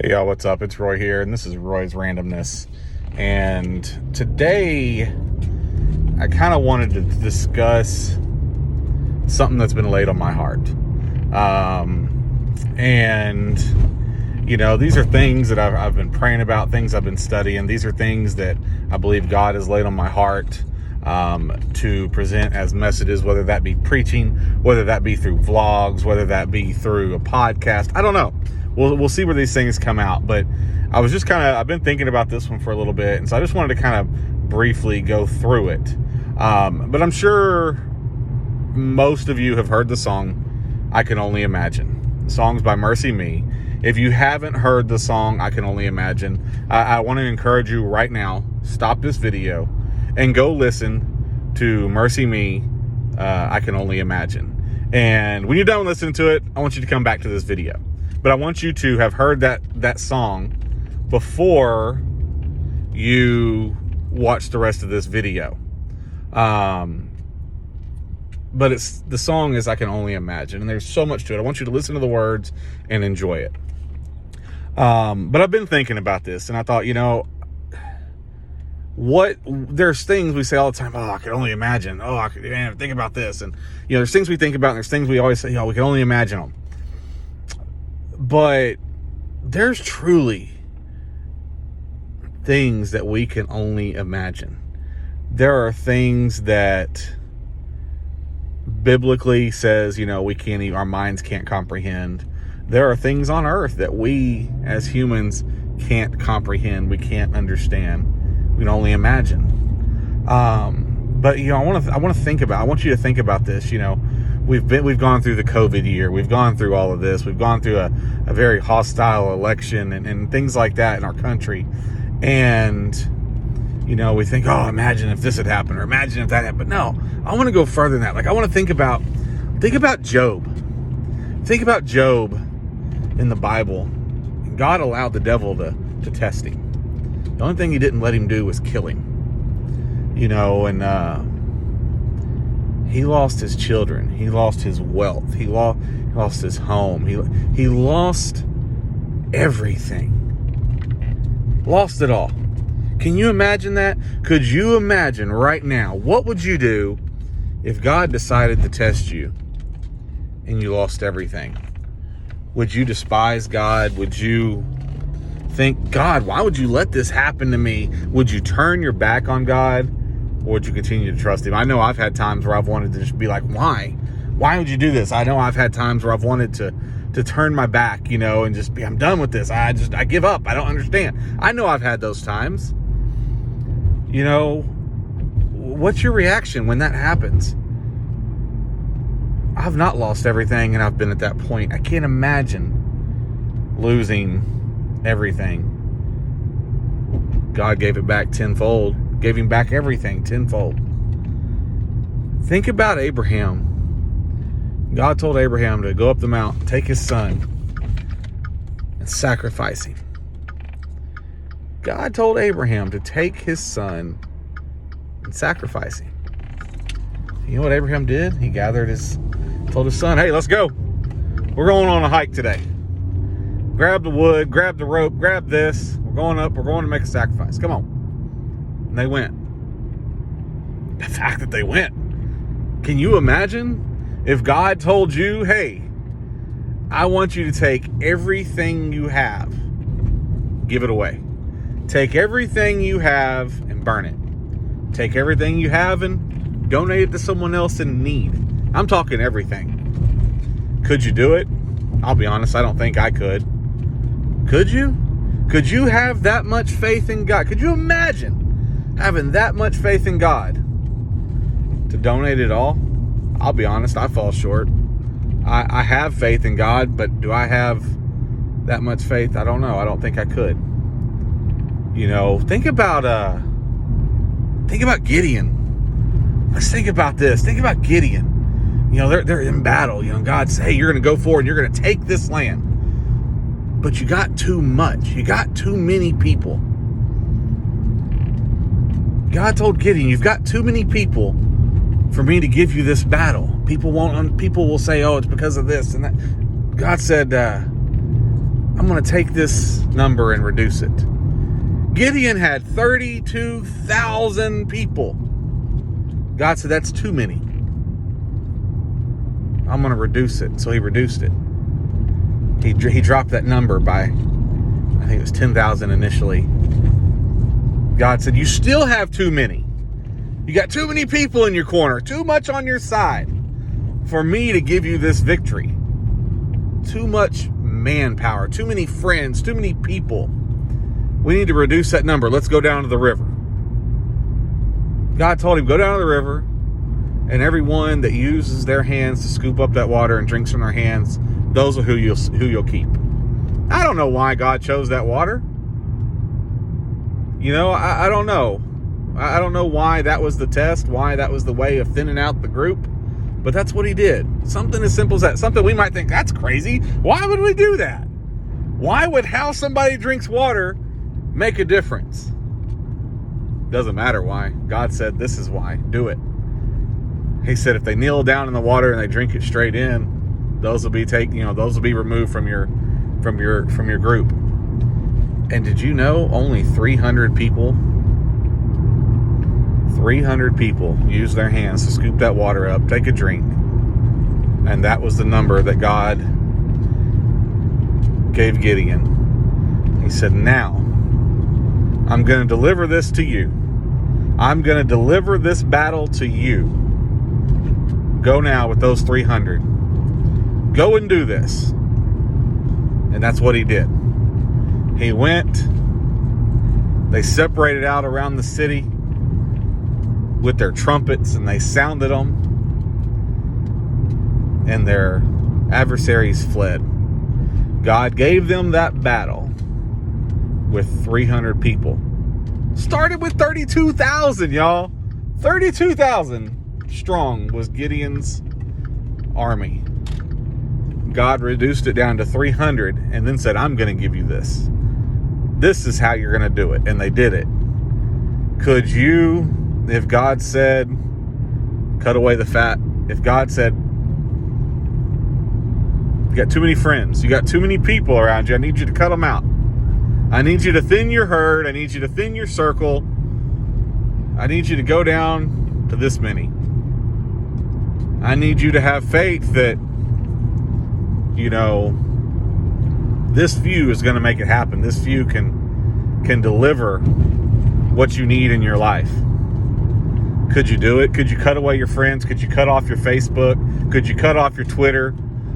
Hey y'all, what's up? It's Roy here, and this is Roy's Randomness. And today, I kind of wanted to discuss something that's been laid on my heart. These are things that I've been praying about, things I've been studying. These are things that I believe God has laid on my heart to present as messages, whether that be preaching, whether that be through vlogs, whether that be through a podcast. I don't know. We'll see where these things come out. But I've been thinking about this one for a little bit. And so I just wanted to kind of briefly go through it. But I'm sure most of you have heard the song, I Can Only Imagine. The song's by Mercy Me. If you haven't heard the song, I Can Only Imagine, I want to encourage you right now, stop this video and go listen to Mercy Me, I Can Only Imagine. And when you're done listening to it, I want you to come back to this video. But I want you to have heard that song before you watch the rest of this video. But the song is I Can Only Imagine, and there's so much to it. I want you to listen to the words and enjoy it. But I've been thinking about this, and I thought, there's things we say all the time. Oh, I can only imagine. Oh, I could think about this. And, there's things we think about, and there's things we always say, we can only imagine them. But there's truly things that we can only imagine. There are things that biblically says, we can't even, our minds can't comprehend. There are things on earth that we as humans can't comprehend. We can't understand. We can only imagine. But I want you to think about this. We've gone through the COVID year. We've gone through all of this. We've gone through a very hostile election and things like that in our country. And, we think, imagine if this had happened, or imagine if that happened. No, I want to go further than that. Like, I want to think about Job. Think about Job in the Bible. God allowed the devil to test him. The only thing he didn't let him do was kill him. He lost his children. He lost his wealth. He lost his home. He lost everything. Lost it all. Can you imagine that? Could you imagine right now, what would you do if God decided to test you and you lost everything? Would you despise God? Would you think, God, why would you let this happen to me? Would you turn your back on God? Or would you continue to trust him? I know I've had times where I've wanted to just be like, why? Why would you do this? I know I've had times where I've wanted to turn my back, and just be, I'm done with this. I give up. I don't understand. I know I've had those times. What's your reaction when that happens? I've not lost everything, and I've been at that point. I can't imagine losing everything. God gave it back tenfold. Gave him back everything tenfold. Think about Abraham. God told Abraham to go up the mountain, take his son, and sacrifice him. God told Abraham to take his son and sacrifice him. You know what Abraham did? He told his son, hey, let's go. We're going on a hike today. Grab the wood, grab the rope, grab this. We're going to make a sacrifice. Come on. And they went. The fact that they went. Can you imagine if God told you, hey, I want you to take everything you have, give it away. Take everything you have and burn it. Take everything you have and donate it to someone else in need. I'm talking everything. Could you do it? I'll be honest, I don't think I could. Could you? Could you have that much faith in God? Could you imagine having that much faith in God to donate it all? I'll be honest, I fall short. I have faith in God, but do I have that much faith? I don't know. I don't think I could. Think about Gideon. Let's think about this. Think about Gideon. They're in battle. God says, hey, you're going to go forward and you're going to take this land. But you got too much. You got too many people. God told Gideon, you've got too many people for me to give you this battle. People will say, oh, it's because of this and that. God said, I'm going to take this number and reduce it. Gideon had 32,000 people. God said, that's too many. I'm going to reduce it. So he reduced it. He dropped that number by, I think it was 10,000 initially. God said, you still have too many. You got too many people in your corner, too much on your side for me to give you this victory. Too much manpower, too many friends, too many people. We need to reduce that number. Let's go down to the river. God told him, go down to the river, and everyone that uses their hands to scoop up that water and drinks from their hands, those are who you'll keep. I don't know why God chose that water. You know, I don't know. I don't know why that was the test, why that was the way of thinning out the group, but that's what he did. Something as simple as that. Something we might think, that's crazy. Why would we do that? Why would how somebody drinks water make a difference? Doesn't matter why. God said, this is why. Do it. He said, if they kneel down in the water and they drink it straight in, those will be removed from your group. And did you know only 300 people used their hands to scoop that water up, take a drink, and that was the number that God gave Gideon. He said, now I'm going to deliver this to you. I'm going to deliver this battle to you. Go now with those 300. Go and do this. And that's what he did. He went. They separated out around the city with their trumpets, and they sounded them. And their adversaries fled. God gave them that battle with 300 people. Started with 32,000, y'all. 32,000 strong was Gideon's army. God reduced it down to 300 and then said, I'm going to give you this. This is how you're going to do it. And they did it. Could you, if God said, cut away the fat, if God said, you got too many friends, you got too many people around you, I need you to cut them out. I need you to thin your herd. I need you to thin your circle. I need you to go down to this many. I need you to have faith that, you know, this few is going to make it happen. This few can deliver what you need in your life. Could you do it? Could you cut away your friends? Could you cut off your Facebook? Could you cut off your Twitter?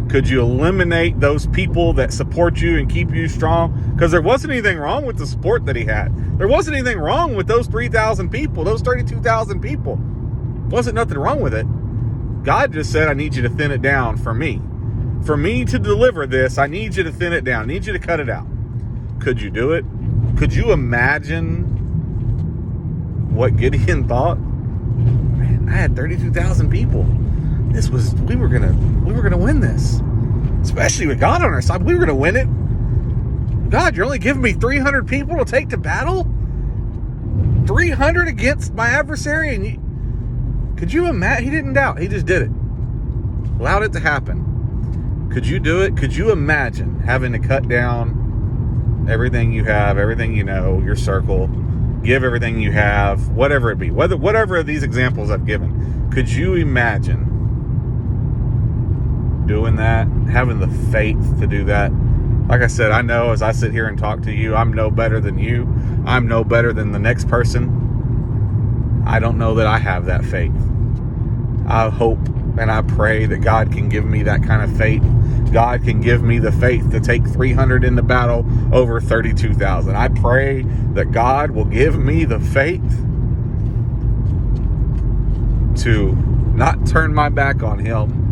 Could you eliminate those people that support you and keep you strong? Because there wasn't anything wrong with the support that he had. There wasn't anything wrong with those 3,000 people, those 32,000 people. Wasn't nothing wrong with it. God just said, I need you to thin it down for me. For me to deliver this, I need you to thin it down. I need you to cut it out. Could you do it? Could you imagine what Gideon thought? Man, I had 32,000 people. We were gonna win this. Especially with God on our side, we were gonna win it. God, you're only giving me 300 people to take to battle? 300 against my adversary? And could you imagine? He didn't doubt. He just did it. Allowed it to happen. Could you do it? Could you imagine having to cut down everything you have, everything you know, your circle, give everything you have, whatever it be, whatever of these examples I've given? Could you imagine doing that, having the faith to do that? Like I said, I know as I sit here and talk to you, I'm no better than you. I'm no better than the next person. I don't know that I have that faith. I hope and I pray that God can give me that kind of faith. God can give me the faith to take 300 into battle over 32,000. I pray that God will give me the faith to not turn my back on him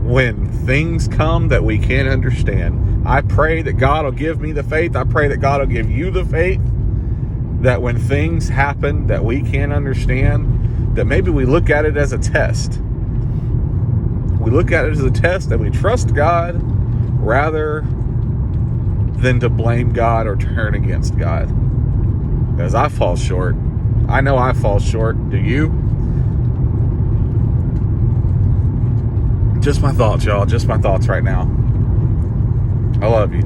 when things come that we can't understand. I pray that God will give me the faith. I pray that God will give you the faith that when things happen that we can't understand, that maybe we look at it as a test. We look at it as a test and we trust God rather than to blame God or turn against God. Because I fall short. I know I fall short. Do you? Just my thoughts, y'all. Just my thoughts right now. I love you.